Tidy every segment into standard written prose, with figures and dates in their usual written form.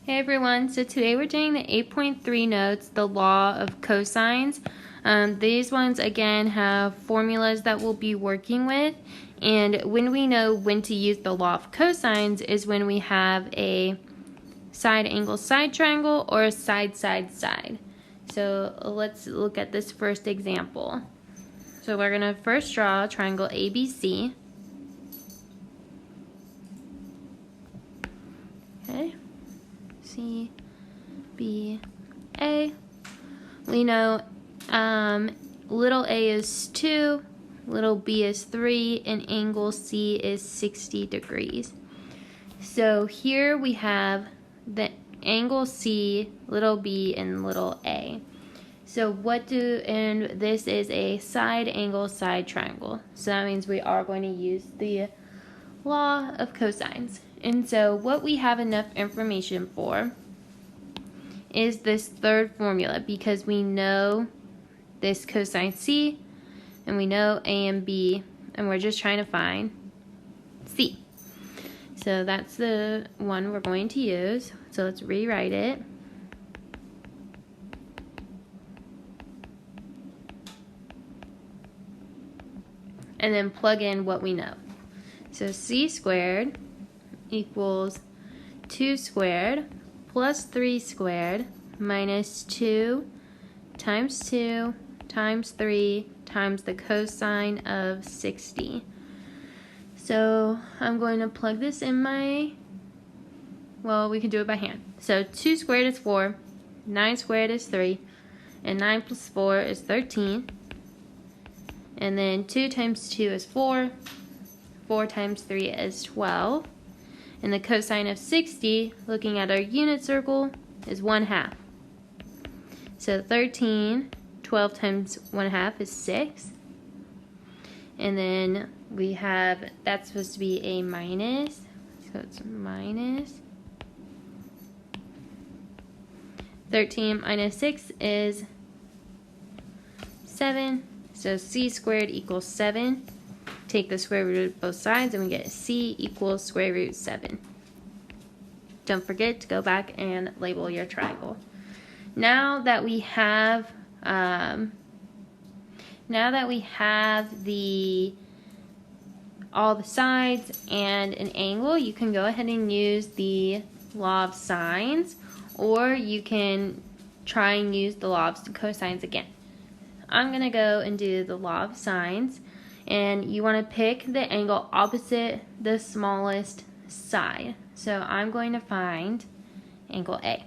Hey everyone, so today we're doing the 8.3 notes, the law of cosines. These ones again have formulas that we'll be working with, and when we know when to use the law of cosines is when we have a side angle side triangle or a side side side. So let's look at this first example. So we're going to first draw a triangle ABC. Okay. C, B, A. We know little a is 2, little b is 3, and angle C is 60 degrees. So here we have the angle C, little b, and little a. So and this is a side angle side triangle. So that means we are going to use the law of cosines. And so what we have enough information for is this third formula, because we know this cosine C and we know A and B, and we're just trying to find C. So that's the one we're going to use. So let's rewrite it. And then plug in what we know. So C squared equals 2 squared plus 3 squared minus 2 times 2 times 3 times the cosine of 60. So I'm going to plug this in we can do it by hand. So 2 squared is 4, 9 squared is 3, and 9 plus 4 is 13. And then 2 times 2 is 4, 4 times 3 is 12. And the cosine of 60, looking at our unit circle, is 1/2. So 13, 12 times 1/2 is 6. And then we have, that's supposed to be a minus, so it's minus. 13 minus 6 is 7. So C squared equals 7. Take the square root of both sides and we get C equals square root 7. Don't forget to go back and label your triangle. Now that we have all the sides and an angle, you can go ahead and use the law of sines, or you can try and use the law of cosines again. I'm going to go and do the law of sines, and you want to pick the angle opposite the smallest side. So I'm going to find angle A.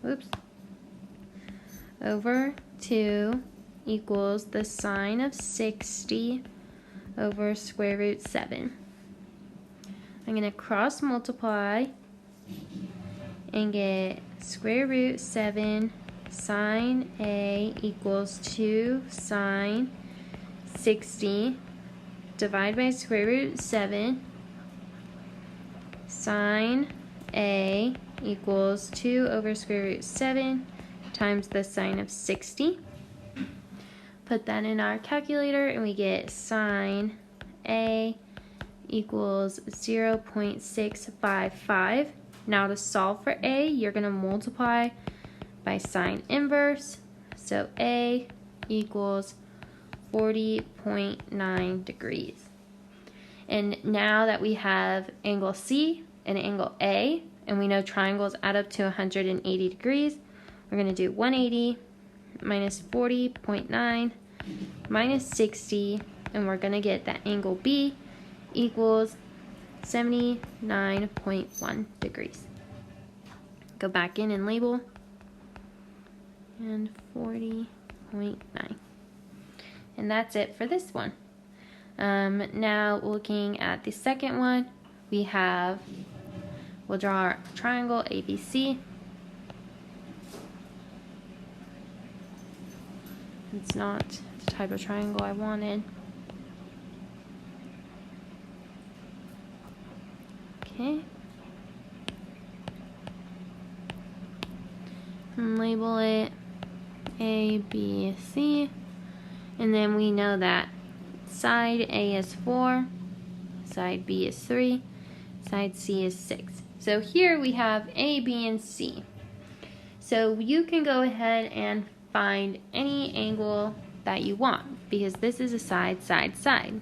Oops. Over 2 equals the sine of 60 over square root 7. I'm going to cross multiply and get square root 7 sine A equals 2 sine 60. Divide by square root 7. Sine A equals 2 over square root 7 times the sine of 60. Put that in our calculator and we get sine A equals 0.655. Now to solve for A, you're going to multiply by sine inverse. So A equals 40.9 degrees. And now that we have angle C and angle A, and we know triangles add up to 180 degrees, we're going to do 180 minus 40.9 minus 60, and we're going to get that angle B equals 79.1 degrees. Go back in and label, and 40.9. And that's it for this one. Now looking at the second one, we'll draw our triangle ABC. It's not the type of triangle I wanted. Okay. And label it A, B, C. And then we know that side A is 4, side B is 3, Side C is 6. So here we have A, B, and C. So you can go ahead and find any angle that you want because this is a side, side, side.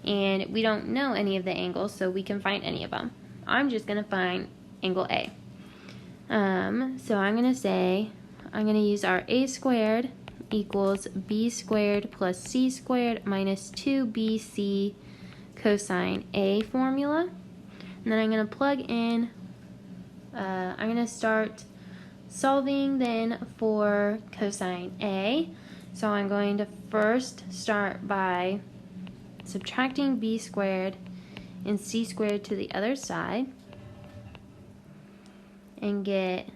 And we don't know any of the angles, so we can find any of them. I'm just going to find angle A. So I'm going to say, I'm going to use our A squared equals B squared plus C squared minus 2BC cosine A formula. And then I'm going to plug in, I'm going to start solving then for cosine A. So I'm going to first start by subtracting B squared and C squared to the other side and get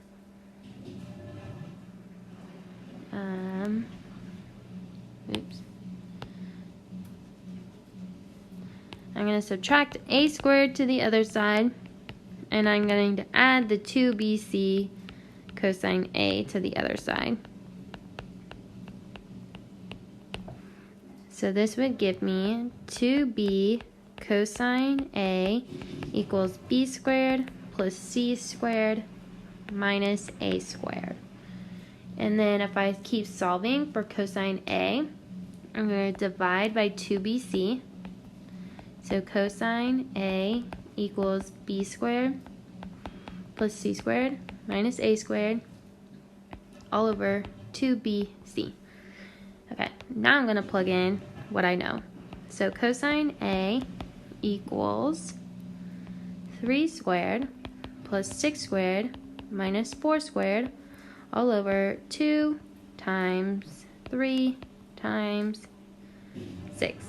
I'm going to subtract A squared to the other side, and I'm going to add the 2BC cosine A to the other side. So this would give me 2B cosine A equals B squared plus C squared minus A squared. And then if I keep solving for cosine A, I'm going to divide by 2BC. So cosine A equals B squared plus C squared minus A squared all over 2BC. Okay, now I'm going to plug in what I know. So cosine A equals 3 squared plus 6 squared minus 4 squared all over 2 times 3 times 6.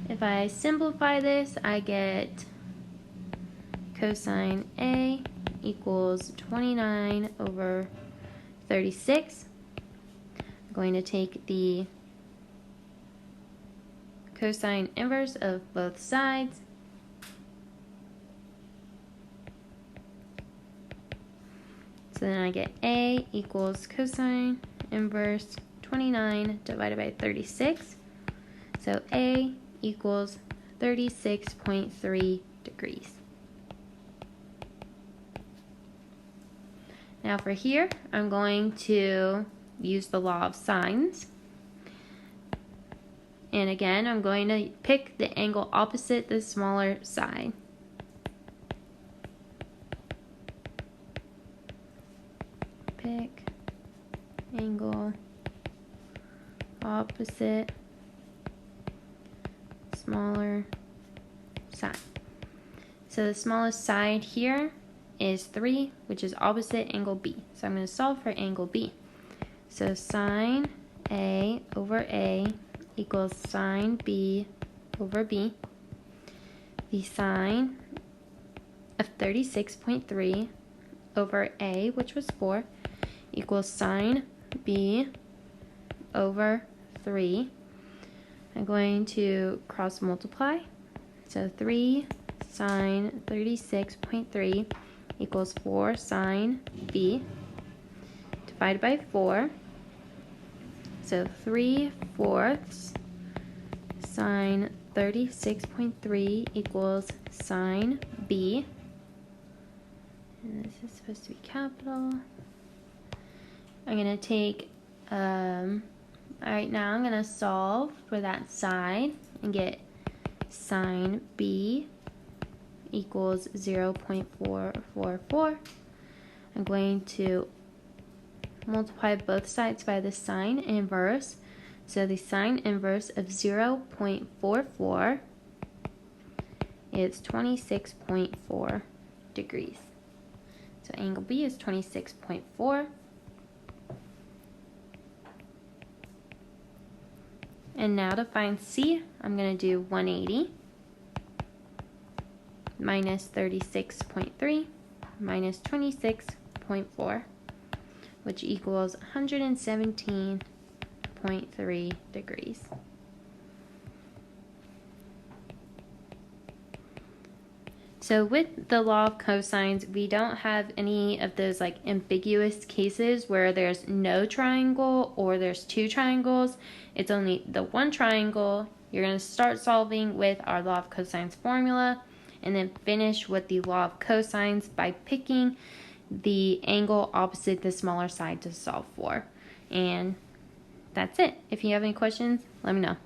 If I simplify this, I get cosine A equals 29 over 36. I'm going to take the cosine inverse of both sides. So then I get A equals cosine inverse 29 divided by 36. So A equals 36.3 degrees. Now for here, I'm going to use the law of sines. And again, I'm going to pick the angle opposite the smaller side. Pick angle opposite smaller side. So the smallest side here is 3, which is opposite angle B. So I'm going to solve for angle B. So sine A over A equals sine B over B. The sine of 36.3 over A, which was 4, equals sine B over 3. I'm going to cross multiply. So 3 sine 36.3 equals 4 sine B divided by 4. So 3/4 sine 36.3 equals sine B. And this is supposed to be capital. I'm going to take, alright, now I'm going to solve for that side and get sine B equals 0.444. I'm going to multiply both sides by the sine inverse. So the sine inverse of 0.44 is 26.4 degrees. So angle B is 26.4. And now to find C, I'm going to do 180 minus 36.3 minus 26.4, which equals 117.3 degrees. So with the law of cosines, we don't have any of those like ambiguous cases where there's no triangle or there's two triangles. It's only the one triangle, you're going to start solving with our law of cosines formula and then finish with the law of cosines by picking the angle opposite the smaller side to solve for. And that's it. If you have any questions, let me know.